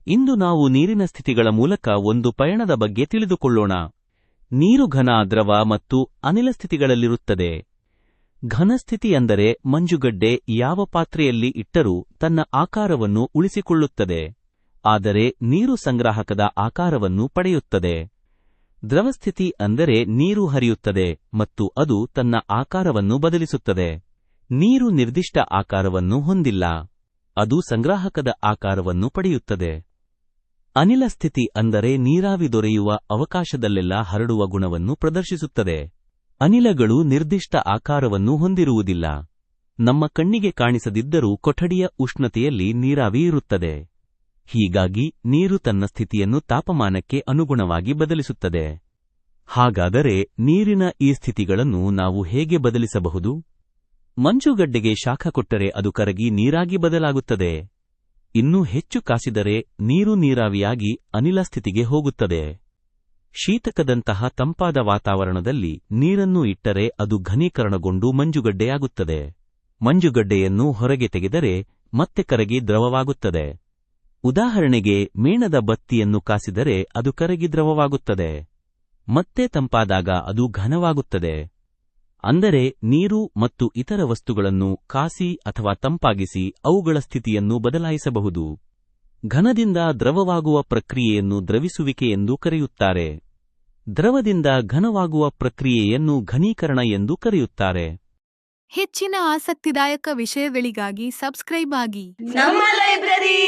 ಇಂದು ನಾವು ನೀರಿನ ಸ್ಥಿತಿಗಳ ಮೂಲಕ ಒಂದು ಪಯಣದ ಬಗ್ಗೆ ತಿಳಿದುಕೊಳ್ಳೋಣ. ನೀರು ಘನ, ದ್ರವ ಮತ್ತು ಅನಿಲ ಸ್ಥಿತಿಗಳಲ್ಲಿರುತ್ತದೆ. ಘನಸ್ಥಿತಿ ಅಂದರೆ ಮಂಜುಗಡ್ಡೆ ಯಾವ ಪಾತ್ರೆಯಲ್ಲಿ ಇಟ್ಟರೂ ತನ್ನ ಆಕಾರವನ್ನು ಉಳಿಸಿಕೊಳ್ಳುತ್ತದೆ, ಆದರೆ ನೀರು ಸಂಗ್ರಾಹಕದ ಆಕಾರವನ್ನು ಪಡೆಯುತ್ತದೆ. ದ್ರವಸ್ಥಿತಿ ಅಂದರೆ ನೀರು ಹರಿಯುತ್ತದೆ ಮತ್ತು ಅದು ತನ್ನ ಆಕಾರವನ್ನು ಬದಲಿಸುತ್ತದೆ. ನೀರು ನಿರ್ದಿಷ್ಟ ಆಕಾರವನ್ನು ಹೊಂದಿಲ್ಲ, ಅದು ಸಂಗ್ರಾಹಕದ ಆಕಾರವನ್ನು ಪಡೆಯುತ್ತದೆ. ಅನಿಲ ಸ್ಥಿತಿ ಅಂದರೆ ನೀರಾವಿ ದೊರೆಯುವ ಅವಕಾಶದಲ್ಲೆಲ್ಲ ಹರಡುವ ಗುಣವನ್ನು ಪ್ರದರ್ಶಿಸುತ್ತದೆ. ಅನಿಲಗಳು ನಿರ್ದಿಷ್ಟ ಆಕಾರವನ್ನು ಹೊಂದಿರುವುದಿಲ್ಲ. ನಮ್ಮ ಕಣ್ಣಿಗೆ ಕಾಣಿಸದಿದ್ದರೂ ಕೊಠಡಿಯ ಉಷ್ಣತೆಯಲ್ಲಿ ನೀರಾವಿ ಇರುತ್ತದೆ. ಹೀಗಾಗಿ ನೀರು ತನ್ನ ಸ್ಥಿತಿಯನ್ನು ತಾಪಮಾನಕ್ಕೆ ಅನುಗುಣವಾಗಿ ಬದಲಿಸುತ್ತದೆ. ಹಾಗಾದರೆ ನೀರಿನ ಈ ಸ್ಥಿತಿಗಳನ್ನು ನಾವು ಹೇಗೆ ಬದಲಿಸಬಹುದು? ಮಂಜುಗಡ್ಡೆಗೆ ಶಾಖ ಕೊಟ್ಟರೆ ಅದು ಕರಗಿ ನೀರಾಗಿ ಬದಲಾಗುತ್ತದೆ. ಇನ್ನೂ ಹೆಚ್ಚು ಕಾಸಿದರೆ ನೀರು ನೀರಾವಿಯಾಗಿ ಅನಿಲ ಸ್ಥಿತಿಗೆ ಹೋಗುತ್ತದೆ. ಶೀತಕದಂತಹ ತಂಪಾದ ವಾತಾವರಣದಲ್ಲಿ ನೀರನ್ನು ಇಟ್ಟರೆ ಅದು ಘನೀಕರಣಗೊಂಡು ಮಂಜುಗಡ್ಡೆಯಾಗುತ್ತದೆ. ಮಂಜುಗಡ್ಡೆಯನ್ನು ಹೊರಗೆ ತೆಗೆದರೆ ಮತ್ತೆ ಕರಗಿ ದ್ರವವಾಗುತ್ತದೆ. ಉದಾಹರಣೆಗೆ, ಮೇಣದ ಬತ್ತಿಯನ್ನು ಕಾಸಿದರೆ ಅದು ಕರಗಿ ದ್ರವವಾಗುತ್ತದೆ. ಮತ್ತೆ ತಂಪಾದಾಗ ಅದು ಘನವಾಗುತ್ತದೆ. ಅಂದರೆ ನೀರು ಮತ್ತು ಇತರ ವಸ್ತುಗಳನ್ನು ಕಾಸಿ ಅಥವಾ ತಂಪಾಗಿಸಿ ಅವುಗಳ ಸ್ಥಿತಿಯನ್ನು ಬದಲಾಯಿಸಬಹುದು. ಘನದಿಂದ ದ್ರವವಾಗುವ ಪ್ರಕ್ರಿಯೆಯನ್ನು ದ್ರವಿಸುವಿಕೆ ಎಂದು ಕರೆಯುತ್ತಾರೆ. ದ್ರವದಿಂದ ಘನವಾಗುವ ಪ್ರಕ್ರಿಯೆಯನ್ನು ಘನೀಕರಣ ಎಂದು ಕರೆಯುತ್ತಾರೆ. ಹೆಚ್ಚಿನ ಆಸಕ್ತಿದಾಯಕ ವಿಷಯಗಳಿಗಾಗಿ ಸಬ್ಸ್ಕ್ರೈಬ್ ಆಗಿ ನಮ್ಮ ಲೈಬ್ರರಿ.